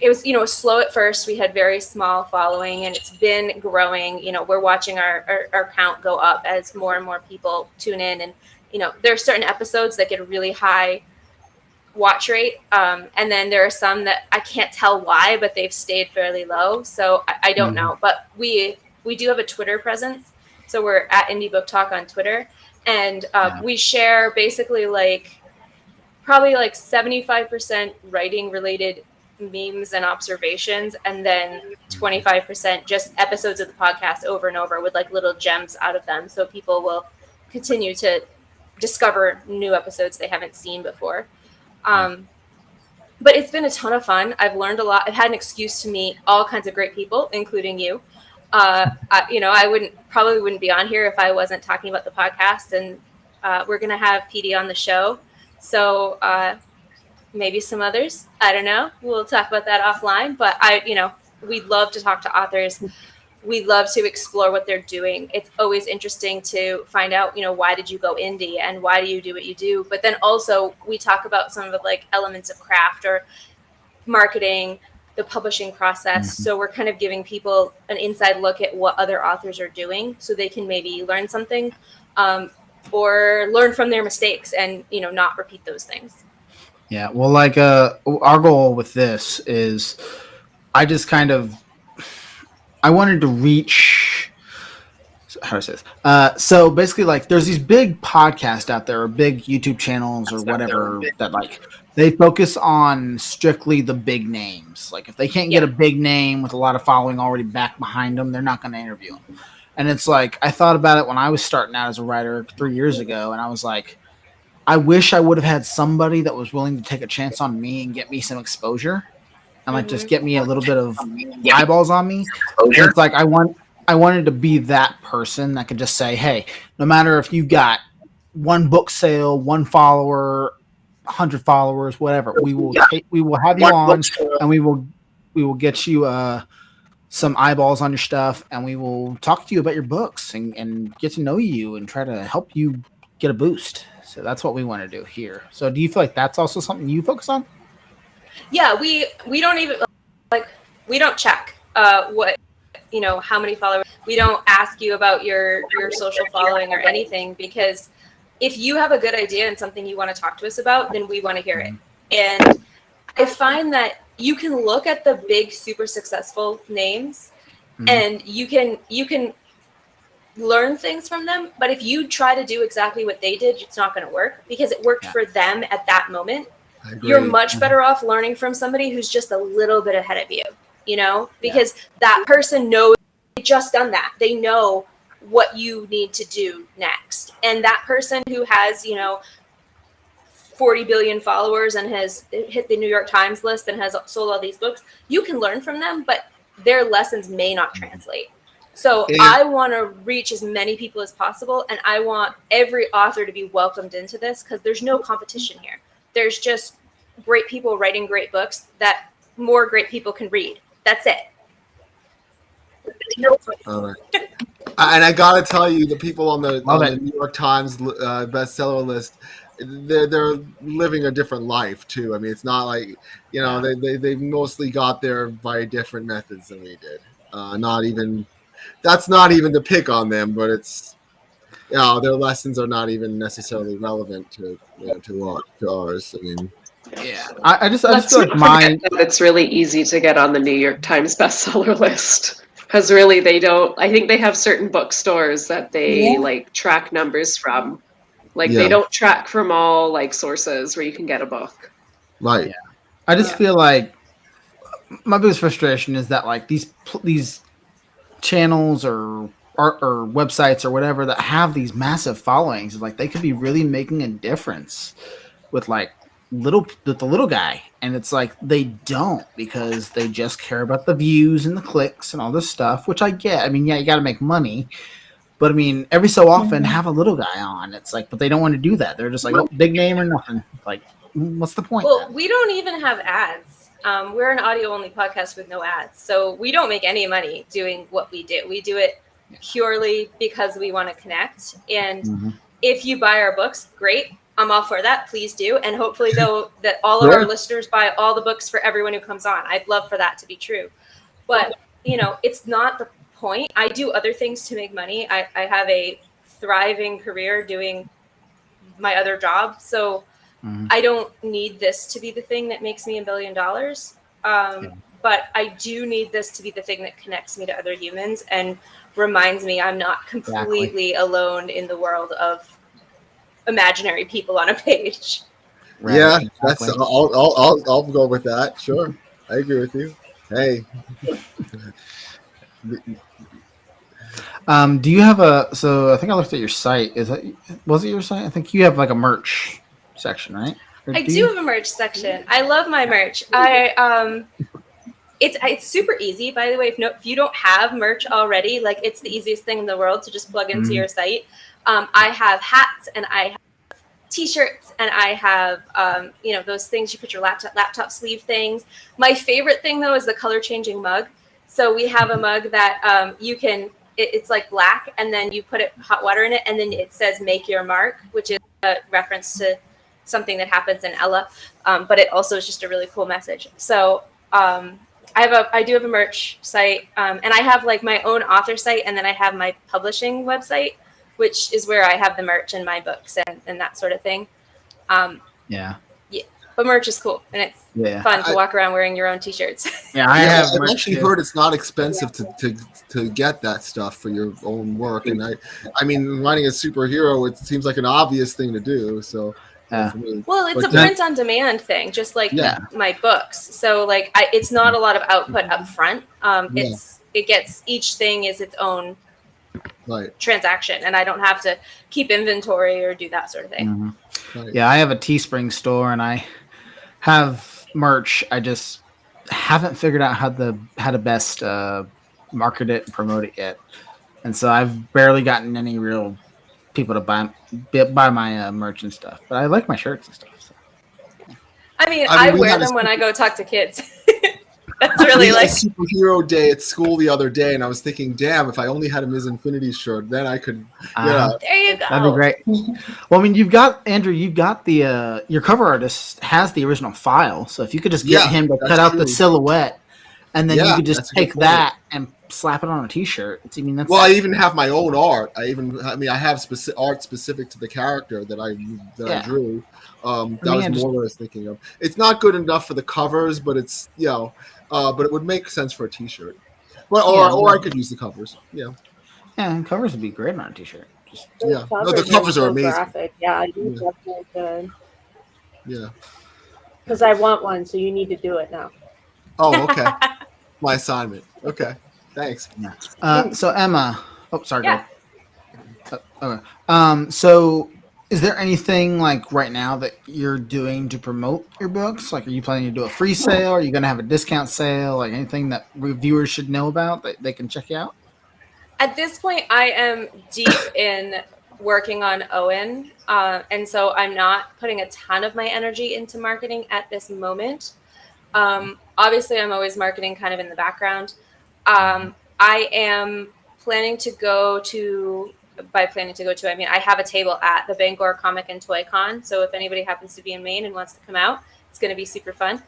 it was slow at first. We had very small following, and it's been growing. We're watching our count go up as more and more people tune in. And, there are certain episodes that get a really high watch rate. And then there are some that I can't tell why, but they've stayed fairly low. So I don't know. But we do have a Twitter presence. So we're at Indie Book Talk on Twitter. And we share basically probably 75% writing related memes and observations, and then 25% just episodes of the podcast over and over with little gems out of them, so people will continue to discover new episodes they haven't seen before. But it's been a ton of fun. I've learned a lot. I've had an excuse to meet all kinds of great people, including you. I probably wouldn't be on here if I wasn't talking about the podcast, and we're gonna have PD on the show, so maybe some others. I don't know. We'll talk about that offline. But we'd love to talk to authors. We love to explore what they're doing. It's always interesting to find out, why did you go indie and why do you do what you do? But then also we talk about some of the elements of craft or marketing, the publishing process. So we're kind of giving people an inside look at what other authors are doing so they can maybe learn something or learn from their mistakes and, not repeat those things. Yeah, well, our goal with this is I wanted to reach, how do I say this? So basically, there's these big podcasts out there, or big YouTube channels, or whatever, that they focus on strictly the big names. If they can't get a big name with a lot of following already back behind them, they're not going to interview them. And it's I thought about it when I was starting out as a writer 3 years ago, and I was like, I wish I would have had somebody that was willing to take a chance on me and get me some exposure and just get me a little bit of eyeballs on me. And it's I wanted to be that person that could just say, hey, no matter if you got one book sale, one follower, 100 followers, whatever, we will have you on, and we will get you some eyeballs on your stuff, and we will talk to you about your books and get to know you and try to help you get a boost. So that's what we want to do here. So do you feel like that's also something you focus on? Yeah, we don't even we don't check what, how many followers. We don't ask you about your social following or anything, because if you have a good idea and something you want to talk to us about, then we want to hear it. And I find that you can look at the big, super successful names, and you can learn things from them. But if you try to do exactly what they did, it's not going to work, because it worked for them at that moment. You're much better off learning from somebody who's just a little bit ahead of you, because that person knows they just done that. They know what you need to do next. And that person who has, 40 billion followers and has hit the New York Times list and has sold all these books, you can learn from them, but their lessons may not translate. So I want to reach as many people as possible, and I want every author to be welcomed into this, because there's no competition here. There's just great people writing great books that more great people can read. That's it. All right. And I gotta tell you, the people on the New York Times bestseller list, they're living a different life too. I mean, it's not like they mostly got there by different methods than we did. That's not even to pick on them, but it's their lessons are not even necessarily relevant to ours. I mean. Yeah, I just feel like mine. It's really easy to get on the New York Times bestseller list, because really they don't. I think they have certain bookstores that they like track numbers from. Like they don't track from all like sources where you can get a book. Right. Yeah. I just feel like my biggest frustration is that like these channels or websites or whatever that have these massive followings, like they could be really making a difference with like the little guy, and it's like they don't, because they just care about the views and the clicks and all this stuff, which I get. I mean, you got to make money, but I mean, every so often have a little guy on. It's like, but they don't want to do that. They're just like, oh, big name or nothing. Like, what's the point? Well, we don't even have ads. We're an audio only podcast with no ads, so we don't make any money doing what we do. We do it purely because we want to connect. And if you buy our books, great. I'm all for that. Please do. And hopefully, though, that all of our listeners buy all the books for everyone who comes on. I'd love for that to be true. But, it's not the point. I do other things to make money. I have a thriving career doing my other job. So I don't need this to be the thing that makes me $1 billion. But I do need this to be the thing that connects me to other humans and reminds me I'm not completely alone in the world of imaginary people on a page. Right, yeah, that's I'll go with that. Sure, I agree with you. Hey, do you have so I think I looked at your site. Was it your site? I think you have like a merch section, right? I do have a merch section. I love my merch. It's super easy, by the way. If you don't have merch already, like it's the easiest thing in the world to just plug into your site. I have hats and I have t-shirts and I have, those things you put your laptop sleeve things. My favorite thing though is the color changing mug. So we have a mug that it's like black, and then you put hot water in it, and then it says "Make Your Mark," which is a reference to something that happens in Ella. But it also is just a really cool message. So I do have a merch site, and I have like my own author site, and then I have my publishing website, which is where I have the merch and my books and that sort of thing. But merch is cool, and it's fun to walk around wearing your own t-shirts. I've actually heard it's not expensive to get that stuff for your own work. And I mean, writing a superhero, it seems like an obvious thing to do. So. Well, it's a print on demand thing, just like my books. So like it's not a lot of output up front. Each thing is its own transaction, and I don't have to keep inventory or do that sort of thing. Right. Yeah, I have a Teespring store and I have merch. I just haven't figured out how to best market it and promote it yet. And so I've barely gotten any real people to buy my merch and stuff. But I like my shirts and stuff. So. I wear them when I go talk to kids. That's really like a superhero day at school the other day, and I was thinking, damn, if I only had a Ms. Infinity shirt, then I could. There you go. That'd be great. Well, I mean, you've got the your cover artist has the original file, so if you could just get him to cut out the silhouette and then you Yeah, could just that's a good take point. that and slap it on a T-shirt. I mean, that's Well, I even have my own art. I have art specific to the character that I Yeah. drew. That I mean, was more what I was thinking of. It's not good enough for the covers, but it's but it would make sense for a T-shirt. But or I could use the covers. Yeah. Yeah, covers would be great on a T-shirt. Just, Yeah. No, the covers are amazing. Graphic. Yeah, you Yeah. definitely could. Yeah. Because I want one, so you need to do it now. Oh, okay. My assignment. Okay. Thanks. yeah. So Emma, sorry. Yeah. Okay. So is there anything like right now that you're doing to promote your books? Like, are you planning to do a free sale? Are you going to have a discount sale? Like anything that reviewers should know about that they can check you out? At this point, I am deep in working on Owen, and so I'm not putting a ton of my energy into marketing at this moment. Obviously, I'm always marketing kind of in the background. I am planning to go to, I mean, I have a table at the Bangor Comic and Toy Con, so if anybody happens to be in Maine and wants to come out, it's going to be super fun.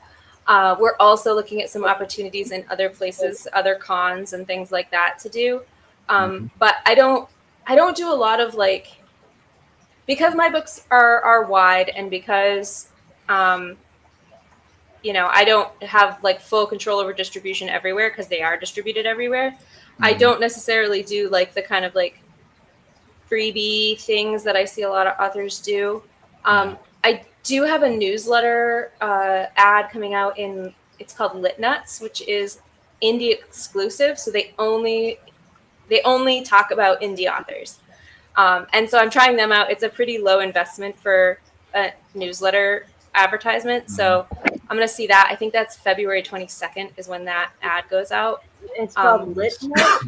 We're also looking at some opportunities in other places, other cons and things like that to do. But I don't do a lot of because my books are wide and because, I don't have full control over distribution everywhere because they are distributed everywhere. I don't necessarily do the kind of freebie things that I see a lot of authors do. I do have a newsletter ad coming out it's called Lit Nuts, which is indie exclusive. So they only talk about indie authors. And so I'm trying them out. It's a pretty low investment for a newsletter advertisement. So I'm going to see that. I think that's February 22nd is when that ad goes out. It's called Lit Nuts?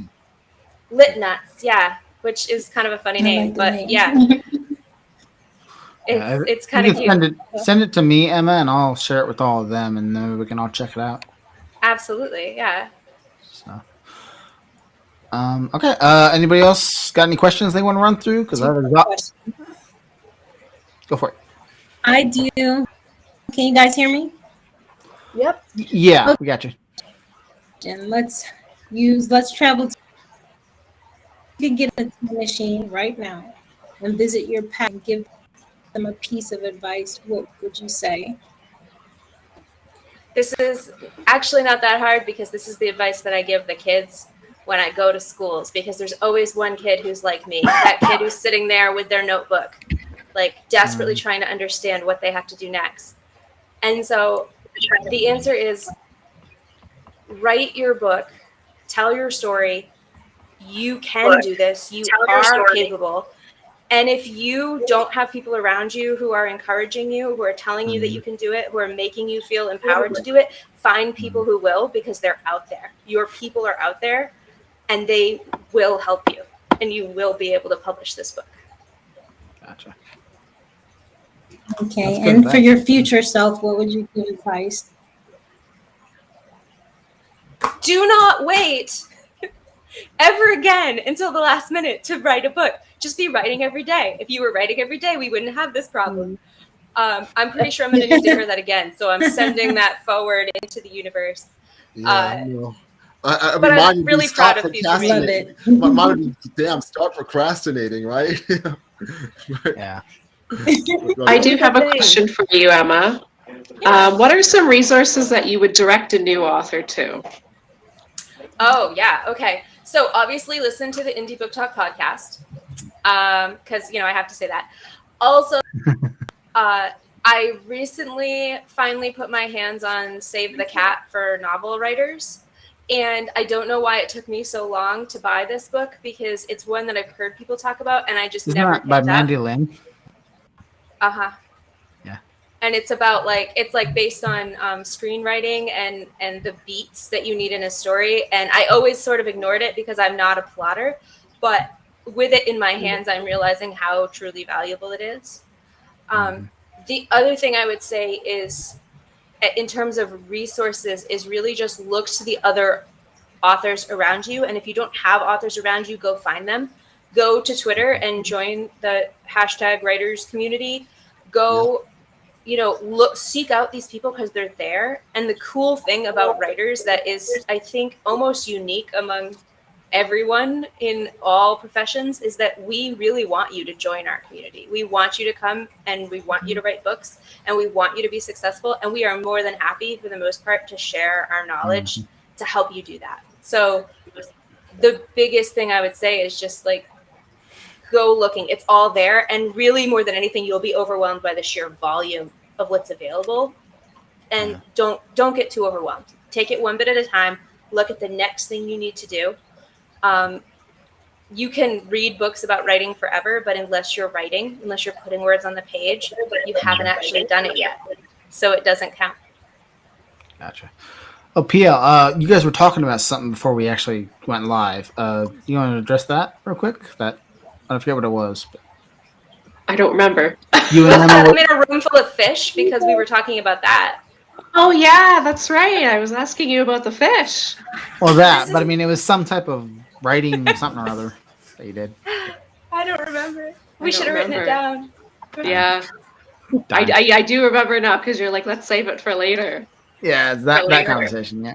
Lit Nuts, yeah, which is kind of a funny name, but yeah. It's kind of cute. Send it to me, Emma, and I'll share it with all of them, and then we can all check it out. Absolutely, yeah. So, okay. Anybody else got any questions they want to run through? Because go for it. I do. Can you guys hear me? Yep. Yeah, we got you. And let's travel. You can get a time machine right now and visit your past and give them a piece of advice. What would you say? This is actually not that hard because this is the advice that I give the kids when I go to schools, because there's always one kid who's like me, that kid who's sitting there with their notebook, desperately trying to understand what they have to do next. And so the answer is write your book, tell your story. You can do this. You are capable. And if you don't have people around you who are encouraging you, who are telling you that you can do it, who are making you feel empowered to do it, find people who will, because they're out there. Your people are out there, and they will help you, and you will be able to publish this book. Gotcha. Okay, and for your future self, what would you give advice? Do not wait ever again until the last minute to write a book. Just be writing every day. If you were writing every day, we wouldn't have this problem. I'm pretty sure I'm going to need to hear that again. So I'm sending that forward into the universe. Yeah, but I'm really proud of future reading. Mine would be, damn, start procrastinating, right? Yeah. I do have a question for you, Emma. What are some resources that you would direct a new author to? Oh, yeah. Okay. So obviously listen to the Indie Book Talk podcast, because, I have to say that. Also, I recently finally put my hands on Save the Cat for novel writers. And I don't know why it took me so long to buy this book, because it's one that I've heard people talk about and I just Isn't never that by picked Mandy up. Lynn? Uh-huh. Yeah. And it's about it's based on screenwriting and the beats that you need in a story. And I always sort of ignored it because I'm not a plotter, but with it in my hands, I'm realizing how truly valuable it is. The other thing I would say is, in terms of resources, is really just look to the other authors around you. And if you don't have authors around you, go find them. Go to Twitter and join the hashtag writers community. Go seek out these people because they're there. And the cool thing about writers that is, I think, almost unique among everyone in all professions is that we really want you to join our community. We want you to come and we want you to write books and we want you to be successful. And we are more than happy for the most part to share our knowledge to help you do that. So the biggest thing I would say is just like, go looking. It's all there. And really more than anything, you'll be overwhelmed by the sheer volume of what's available. And don't get too overwhelmed. Take it one bit at a time. Look at the next thing you need to do. You can read books about writing forever, but unless you're putting words on the page, you haven't actually done it yet. So it doesn't count. Gotcha. Oh, PL, you guys were talking about something before we actually went live. You want to address that real quick? I forget what it was. But... I don't remember. You and I'm in a room full of fish because we were talking about that. Oh, yeah, that's right. I was asking you about the fish. Well, that, but I mean, it was some type of writing something or other that you did. I don't remember. We should have written it down. Yeah. I do remember now because you're like, let's save it for later. Yeah, it's that conversation, yeah.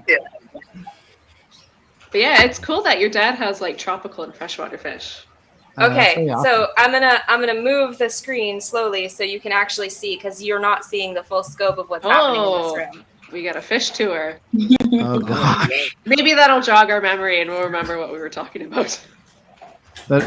But yeah, it's cool that your dad has like tropical and freshwater fish. Okay, awesome. so I'm gonna move the screen slowly so you can actually see because you're not seeing the full scope of what's happening in this room. We got a fish tour. Oh gosh. Maybe that'll jog our memory and we'll remember what we were talking about.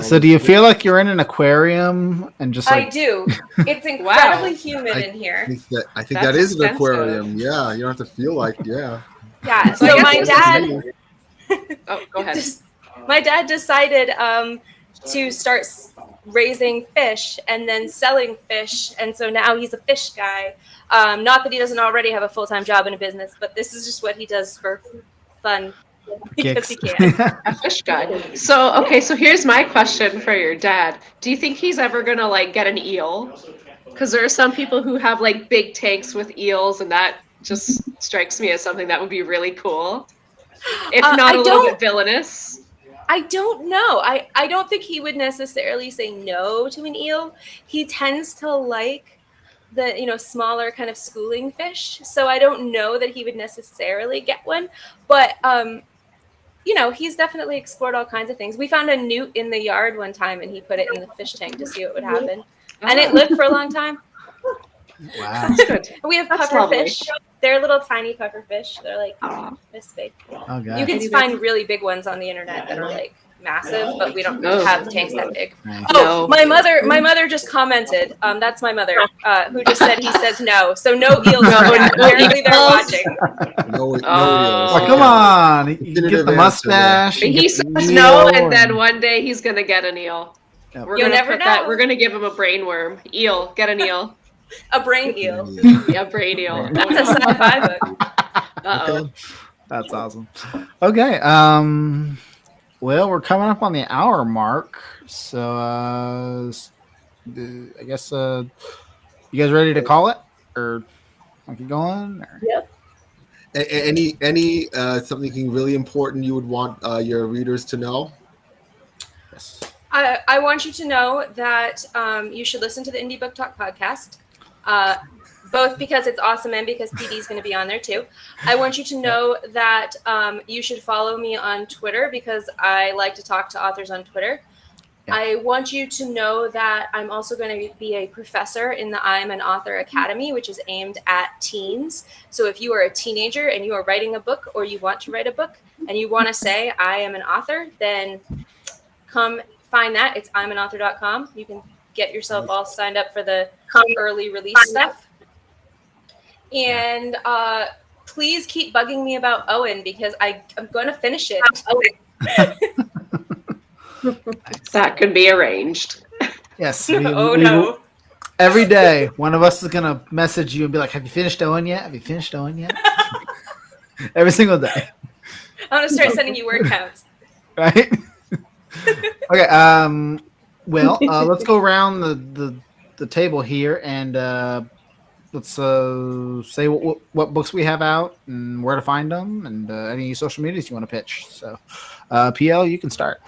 So do you feel like you're in an aquarium and just like... I do. It's incredibly humid in here. I think that is an aquarium. Yeah, you don't have to feel like, yeah. Yeah, so my dad... Oh, go ahead. My dad decided to start raising fish and then selling fish. And so now he's a fish guy. Not that he doesn't already have a full-time job in a business, but this is just what he does for fun. Because he can. A fish guy. So here's my question for your dad. Do you think he's ever going to like get an eel? Because there are some people who have like big tanks with eels and that just strikes me as something that would be really cool. If not a little bit villainous. I don't know. I don't think he would necessarily say no to an eel. He tends to like the smaller kind of schooling fish. So I don't know that he would necessarily get one. But he's definitely explored all kinds of things. We found a newt in the yard one time and he put it in the fish tank to see what would happen. And it lived for a long time. Wow. That's good. We have pufferfish. They're little tiny pufferfish. They're like this big. Oh, God. You can find really big ones on the internet that are like massive, but we don't have tanks that big. Nice. Oh, my mother just commented. That's my mother, who just said he says no. So no eels. Apparently they're watching. No eels. Oh, come on. You get the mustache. He says no, and then one day he's going to get an eel. Yep. We're You'll gonna never know. We're going to give him a brain worm. Eel. Get an eel. A brain eel. Yeah, brain eel. That's a sci-fi book. Uh-oh. Okay. That's awesome. Okay. Well, we're coming up on the hour mark, so I guess you guys ready to call it, or I keep going? Or? Yep. Any something really important you would want your readers to know? Yes. I want you to know that you should listen to the Indie Book Talk podcast, both because it's awesome and because PD is going to be on there too. I want you to know that you should follow me on Twitter because I like to talk to authors on Twitter. Yeah. I want you to know that I'm also going to be a professor in the I'm an Author Academy, which is aimed at teens. So if you are a teenager and you are writing a book or you want to write a book and you want to say I am an author, then come find that. It's imanauthor.com. You can get yourself all signed up for the early release stuff. And please keep bugging me about Owen because I'm going to finish it. That could be arranged. Yes. No. Every day, one of us is going to message you and be like, have you finished Owen yet? Have you finished Owen yet? Every single day. I'm going to start sending you word counts. Right? Okay. Well, let's go around the table here and let's say what books we have out and where to find them and any social medias you want to pitch. So, PL, you can start.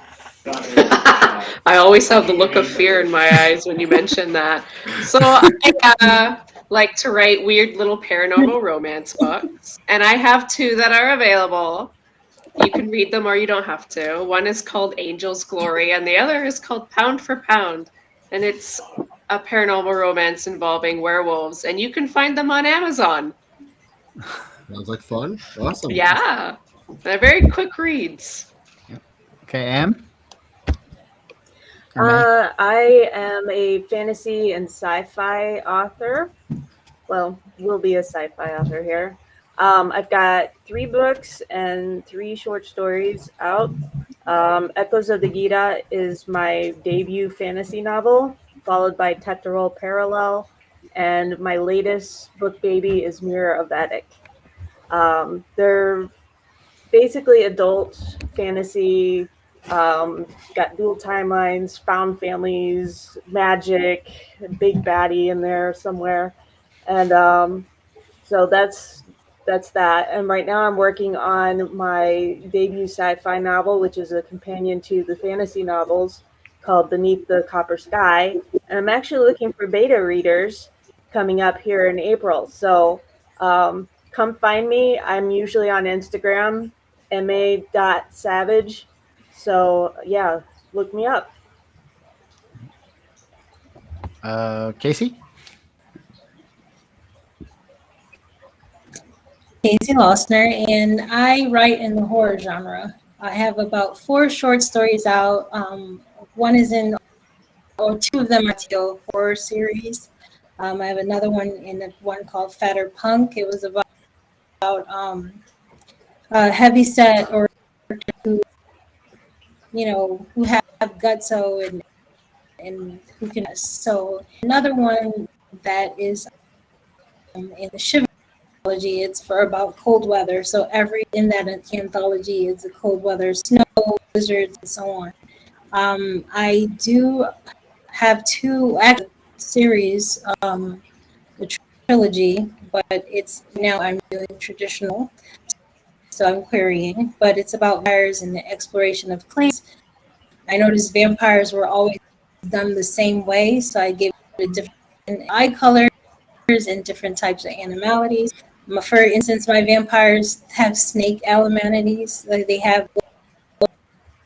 I always have the look of fear in my eyes when you mention that. So I like to write weird little paranormal romance books, and I have two that are available. You can read them or you don't have to. One is called Angel's Glory, and the other is called Pound for Pound, and it's a paranormal romance involving werewolves, and you can find them on Amazon. Sounds like fun. Awesome. Yeah, they're very quick reads. Okay, Em? I am a fantasy and sci-fi author. Well, will be a sci-fi author here. I've got 3 books and 3 short stories out. Echoes of the Gita is my debut fantasy novel, followed by Tetrarol Parallel, and my latest book baby is Mirror of Vedic. They're basically adult fantasy, got dual timelines, found families, magic, big baddie in there somewhere, and so that's that. And right now I'm working on my debut sci-fi novel, which is a companion to the fantasy novels, called Beneath the Copper Sky. And I'm actually looking for beta readers coming up here in April. So come find me. I'm usually on Instagram, ma.savage. So yeah, look me up. Casey? Casey Loesener, and I write in the horror genre. I have about 4 short stories out. One is in, or 2 of them are the horror series. I have another one one called Fatter Punk. It was about a heavy set or who, who have gutso and who can. So another one that is in the Shiva anthology. It's for about cold weather. So every in that anthology is a cold weather, snow, blizzards, and so on. I do have 2 active series, the trilogy, but it's now I'm doing traditional. So I'm querying, but it's about vampires and the exploration of claims. I noticed vampires were always done the same way, so I gave it a different eye colors and different types of animalities. For instance, my vampires have snake animalities. Like they have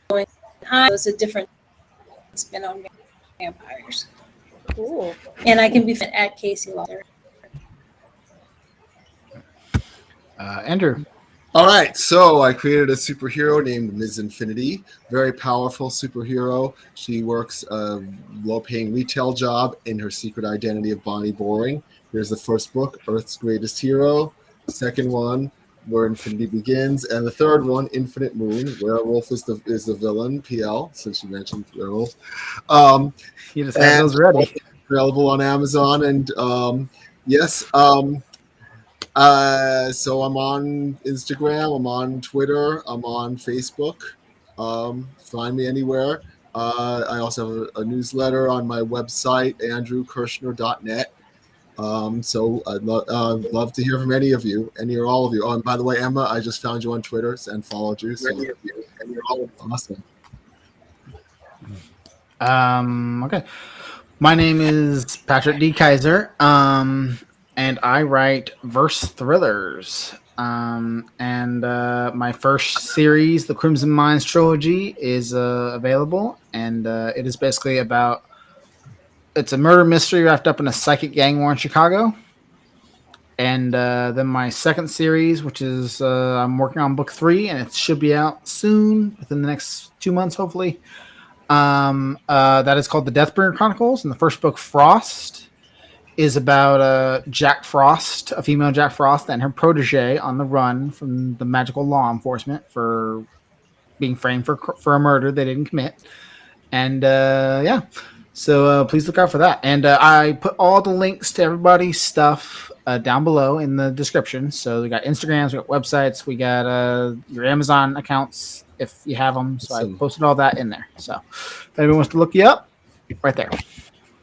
glowing eyes. It's a different spin on vampires. Cool. And I can be at Casey Loesener. Andrew? All right, so I created a superhero named Ms. Infinity, very powerful superhero. She works a low-paying retail job in her secret identity of Bonnie Boring. Here's the first book, Earth's Greatest Hero. The second one, Where Infinity Begins, and the third one, Infinite Moon. Werewolf is the villain. PL, since you mentioned werewolf. You just had those ready. Available on Amazon, and yes. So I'm on Instagram, I'm on Twitter, I'm on Facebook. Find me anywhere. I also have a newsletter on my website, andrewkirschner.net. So I'd love to hear from any of you, any or all of you. Oh, and by the way, Emma, I just found you on Twitter and followed you. So you're all awesome. Okay. My name is Patrick D. Kaiser. And I write verse thrillers. And my first series, the Crimson Minds trilogy, is available, and it is basically about it's a murder mystery wrapped up in a psychic gang war in Chicago. And then my second series, which is I'm working on book 3, and it should be out soon, within the next 2 months, hopefully. That is called the Deathbringer Chronicles, and the first book, Frost, is about Jack Frost, a female Jack Frost, and her protege on the run from the magical law enforcement for being framed for a murder they didn't commit. And yeah, so please look out for that. And I put all the links to everybody's stuff down below in the description. So we got Instagrams, we got websites, we got your Amazon accounts if you have them. So I posted all that in there. So if anyone wants to look you up, right there.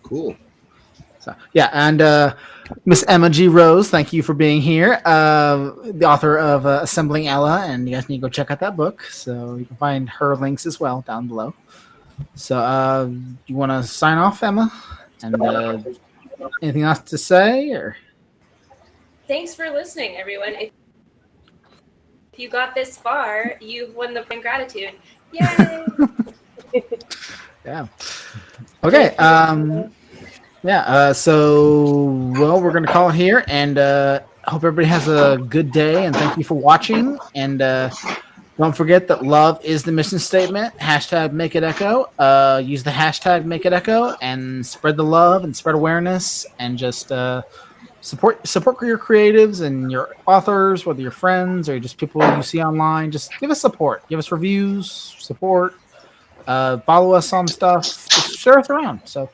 Cool. So, yeah, and Miss Emma G. Rose, thank you for being here. The author of Assembling Ella, and you guys need to go check out that book. So you can find her links as well down below. So, you want to sign off, Emma? And anything else to say? Or Thanks for listening, everyone. If you got this far, you've won the gratitude. Yay! yeah. Okay. Yeah. So, well, we're gonna call it here, and hope everybody has a good day. And thank you for watching. And don't forget that love is the mission statement. Hashtag Make It Echo. Use the hashtag Make It Echo and spread the love and spread awareness and just support your creatives and your authors, whether you're friends or just people you see online. Just give us support. Give us reviews, support. Follow us on stuff. Just share us around. So,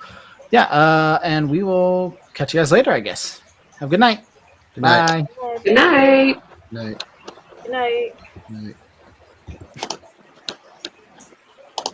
yeah. And we will catch you guys later, I guess. Have a good night. Good night. Bye. Good night. Night. Good night. Night.